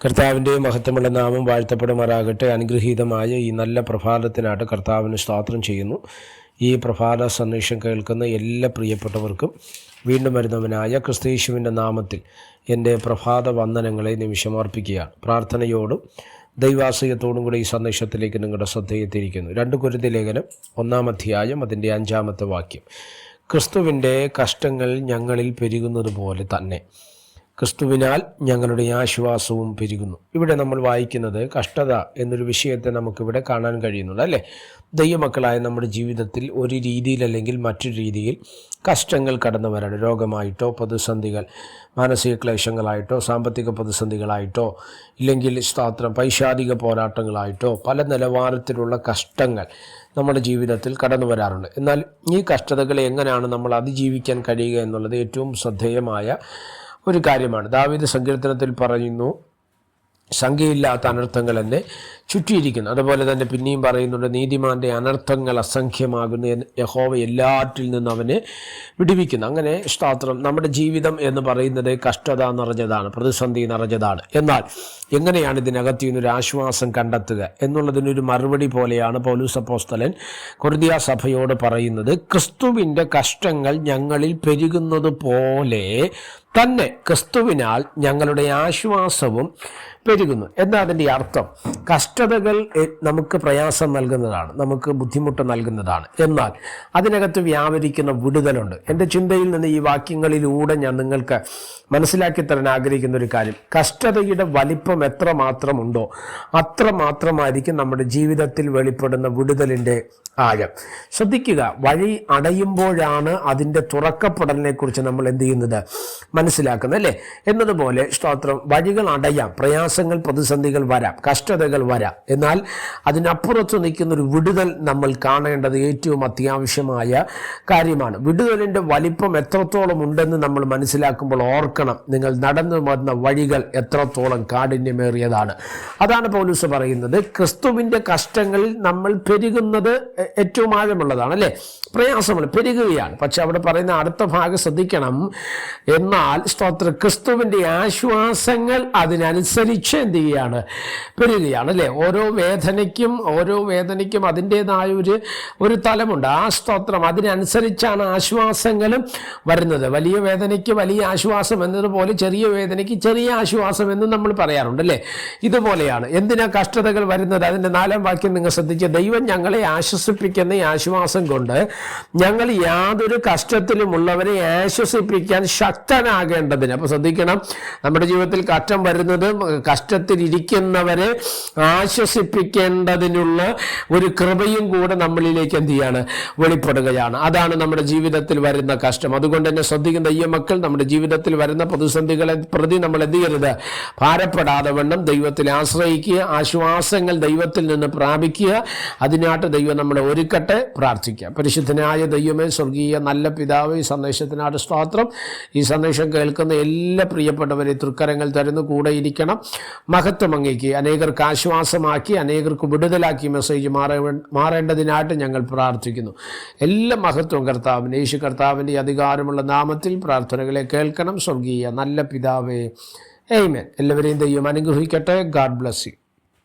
കർത്താവിൻ്റെ മഹത്വമുള്ള നാമം വാഴ്ത്തപ്പെടുമാറാകട്ടെ. അനുഗ്രഹീതമായ ഈ നല്ല പ്രഭാതത്തിനായിട്ട് കർത്താവിന് സ്തോത്രം ചെയ്യുന്നു. ഈ പ്രഭാത സന്ദേശം കേൾക്കുന്ന എല്ലാ പ്രിയപ്പെട്ടവർക്കും വീണ്ടും വരുന്നവനായ ക്രിസ്തയേശുവിൻ്റെ നാമത്തിൽ എൻ്റെ പ്രഭാത വന്ദനങ്ങളെ നിമിഷമർപ്പിക്കുകയാണ്. പ്രാർത്ഥനയോടും ദൈവാശ്രയത്തോടും കൂടി ഈ സന്ദേശത്തിലേക്ക് നിങ്ങളുടെ ശ്രദ്ധയെത്തിയിരിക്കുന്നു. 2 കൊരിന്ത്യർ ലേഖനം 1-ാം അധ്യായം അതിൻ്റെ 5-ാമത്തെ വാക്യം. ക്രിസ്തുവിൻ്റെ കഷ്ടങ്ങൾ ഞങ്ങളിൽ പെരുകുന്നത് പോലെ തന്നെ ക്രിസ്തുവിനാൽ ഞങ്ങളുടെ ആശ്വാസവും പെരുകുന്നു. ഇവിടെ നമ്മൾ വായിക്കുന്നത് കഷ്ടത എന്നൊരു വിഷയത്തെ നമുക്കിവിടെ കാണാൻ കഴിയുന്നുണ്ട്, അല്ലേ? ദൈവമക്കളായ നമ്മുടെ ജീവിതത്തിൽ ഒരു രീതിയിലല്ലെങ്കിൽ മറ്റൊരു രീതിയിൽ കഷ്ടങ്ങൾ കടന്നു വരാണ്. രോഗമായിട്ടോ, പ്രതിസന്ധികൾ, മാനസിക ക്ലേശങ്ങളായിട്ടോ, സാമ്പത്തിക പ്രതിസന്ധികളായിട്ടോ, ഇല്ലെങ്കിൽ പൈശാചിക പോരാട്ടങ്ങളായിട്ടോ പല നിലവാരത്തിലുള്ള കഷ്ടങ്ങൾ നമ്മുടെ ജീവിതത്തിൽ കടന്നു വരാറുണ്ട്. എന്നാൽ ഈ കഷ്ടതകളെ എങ്ങനെയാണ് നമ്മൾ അതിജീവിക്കാൻ കഴിയുക എന്നുള്ളത് ഏറ്റവും ശ്രദ്ധേയമായ ഒരു കാര്യമാണ്. ദാവീദ് സങ്കീർത്തനത്തിൽ പറയുന്നു, സംഖ്യയില്ലാത്ത അനർത്ഥങ്ങൾ എന്നെ ചുറ്റിയിരിക്കുന്നു. അതുപോലെ തന്നെ പിന്നെയും പറയുന്നുണ്ട്, നീതിമാൻ്റെ അനർത്ഥങ്ങൾ അസംഖ്യമാകുന്നു, യഹോവ എല്ലാറ്റിൽ നിന്നും അവനെ വിടുവിക്കുന്നു. അങ്ങനെ നമ്മുടെ ജീവിതം എന്ന് പറയുന്നത് കഷ്ടത നിറഞ്ഞതാണ്, പ്രതിസന്ധി നിറഞ്ഞതാണ്. എന്നാൽ എങ്ങനെയാണ് ഇതിനകത്ത് നിന്നൊരു ആശ്വാസം കണ്ടെത്തുക എന്നുള്ളതിനൊരു മറുപടി പോലെയാണ് പൗലോസ് അപ്പോസ്തലൻ കൊരിന്ത്യ സഭയോട് പറയുന്നത്. ക്രിസ്തുവിൻ്റെ കഷ്ടങ്ങൾ ഞങ്ങളിൽ പെരുകുന്നത് പോലെ തന്നെ ക്രിസ്തുവിനാൽ ഞങ്ങളുടെ ആശ്വാസവും പെരുകുന്നു. എന്താ അതിൻ്റെ അർത്ഥം? കഷ്ടതകൾ നമുക്ക് പ്രയാസം നൽകുന്നതാണ്, നമുക്ക് ബുദ്ധിമുട്ട് നൽകുന്നതാണ്. എന്നാൽ അതിനകത്ത് വ്യാപരിക്കുന്ന വിടുതലുണ്ട്. എൻ്റെ ചിന്തയിൽ നിന്ന് ഈ വാക്യങ്ങളിലൂടെ ഞാൻ നിങ്ങൾക്ക് മനസ്സിലാക്കി തരാൻ ആഗ്രഹിക്കുന്ന ഒരു കാര്യം, കഷ്ടതയുടെ വലിപ്പം എത്ര മാത്രമുണ്ടോ അത്ര മാത്രമായിരിക്കും നമ്മുടെ ജീവിതത്തിൽ വെളിപ്പെടുന്ന വിടുതലിൻ്റെ ആഴം. ശ്രദ്ധിക്കുക, വഴി അടയുമ്പോഴാണ് അതിൻ്റെ തുറക്കപ്പെടലിനെ കുറിച്ച് നമ്മൾ എന്ത് ചെയ്യുന്നത്, മനസ്സിലാക്കുന്നത്, അല്ലേ? എന്നതുപോലെ വഴികൾ അടയാം, പ്രയാസങ്ങൾ, പ്രതിസന്ധികൾ വരാം, കഷ്ടതകൾ വരാം. എന്നാൽ അതിനപ്പുറത്ത് നിൽക്കുന്ന ഒരു വിടുതൽ നമ്മൾ കാണേണ്ടത് ഏറ്റവും അത്യാവശ്യമായ കാര്യമാണ്. വിടുതലിൻ്റെ വലിപ്പം എത്രത്തോളം ഉണ്ടെന്ന് നമ്മൾ മനസ്സിലാക്കുമ്പോൾ ഓർക്കണം, നിങ്ങൾ നടന്നു വന്ന വഴികൾ എത്രത്തോളം കാഠിന്യമേറിയതാണ്. അതാണ് പൗലോസ് പറയുന്നത്, ക്രിസ്തുവിൻ്റെ കഷ്ടങ്ങളിൽ നമ്മൾ പെരുകുന്നത് ഏറ്റവും ആഴമുള്ളതാണ്, അല്ലേ? പ്രയാസങ്ങൾ പെരുകുകയാണ്. പക്ഷെ അവിടെ പറയുന്ന അടുത്ത ഭാഗം ശ്രദ്ധിക്കണം, എന്നാൽ ക്രിസ്തുവിൻ്റെ ആശ്വാസങ്ങൾ അതിനനുസരിച്ച് എന്ത് ചെയ്യുകയാണ്, പെരുകുകയാണ്, അല്ലേ? ഓരോ വേദനയ്ക്കും അതിൻ്റെതായ ഒരു തലമുണ്ട്. ആ അതിനനുസരിച്ചാണ് ആശ്വാസങ്ങളും വരുന്നത്. വലിയ വേദനയ്ക്ക് വലിയ ആശ്വാസം എന്നതുപോലെ ചെറിയ വേദനയ്ക്ക് ചെറിയ ആശ്വാസം എന്ന് നമ്മൾ പറയാറുണ്ട്, അല്ലേ? ഇതുപോലെയാണ് എന്തിനാ കഷ്ടതകൾ വരുന്നത്. അതിൻ്റെ 4-ാം വാക്യം നിങ്ങൾ ശ്രദ്ധിക്കുക. ദൈവം ഞങ്ങളെ ആശ്വസിപ്പിക്കുന്ന ഈ ആശ്വാസം കൊണ്ട് ഞങ്ങൾ യാതൊരു കഷ്ടത്തിലുമുള്ളവരെ ആശ്വസിപ്പിക്കാൻ ശക്തനാകേണ്ടതിന്. അപ്പോൾ ശ്രദ്ധിക്കണം, നമ്മുടെ ജീവിതത്തിൽ കഷ്ടം വരുന്നത് കഷ്ടത്തിലിരിക്കുന്നവരെ ആശ്വസിപ്പിക്കേണ്ടതിനുള്ള ഒരു കൃപയും കൂടെ നമ്മളിലേക്ക് എന്ത് ചെയ്യാണ്, വെളിപ്പെടുകയാണ്. അതാണ് നമ്മുടെ ജീവിതത്തിൽ വരുന്ന കഷ്ടം. അതുകൊണ്ട് തന്നെ ശ്രദ്ധിക്കുന്ന ദൈവമക്കൾ, നമ്മുടെ ജീവിതത്തിൽ വരുന്ന പ്രതിസന്ധികളെ പ്രതി നമ്മൾ എന്ത് ചെയ്യരുത്, ഭാരപ്പെടാതെ വണ്ണം ദൈവത്തിൽ ആശ്രയിക്കുക, ആശ്വാസങ്ങൾ ദൈവത്തിൽ നിന്ന് പ്രാപിക്കുക. അതിനായിട്ട് ദൈവം നമ്മളെ ഒരുക്കട്ടെ. പ്രാർത്ഥിക്കുക. പരിശുദ്ധനായ ദൈവമേ, സ്വർഗീയ നല്ല പിതാവേ, ഈ സന്ദേശത്തിനായിട്ട് സ്തോത്രം. ഈ സന്ദേശം കേൾക്കുന്ന എല്ലാ പ്രിയപ്പെട്ടവരെ തൃക്കരങ്ങൾ തരുന്നു, കൂടെ ഇരിക്കണം. മഹത്വം അങ്ങേക്ക് അനേകർക്ക് ആശ്വാസമാക്കി, അനേകർക്ക് വിടുതലാക്കി മെസ്സേജ് മാറേണ്ടതിനായിട്ട് ഞങ്ങൾ പ്രാർത്ഥിക്കുന്നു. എല്ലാ മഹത്വം കർത്താവിന്, യേശു കർത്താവിൻ്റെ അധികാരമുള്ള നാമത്തിൽ പ്രാർത്ഥനകളെ കേൾക്കണം. സ്വർഗീയ നല്ല പിതാവേ, ആമേൻ. എല്ലാവരെയും ദൈവം അനുഗ്രഹിക്കട്ടെ. God bless you.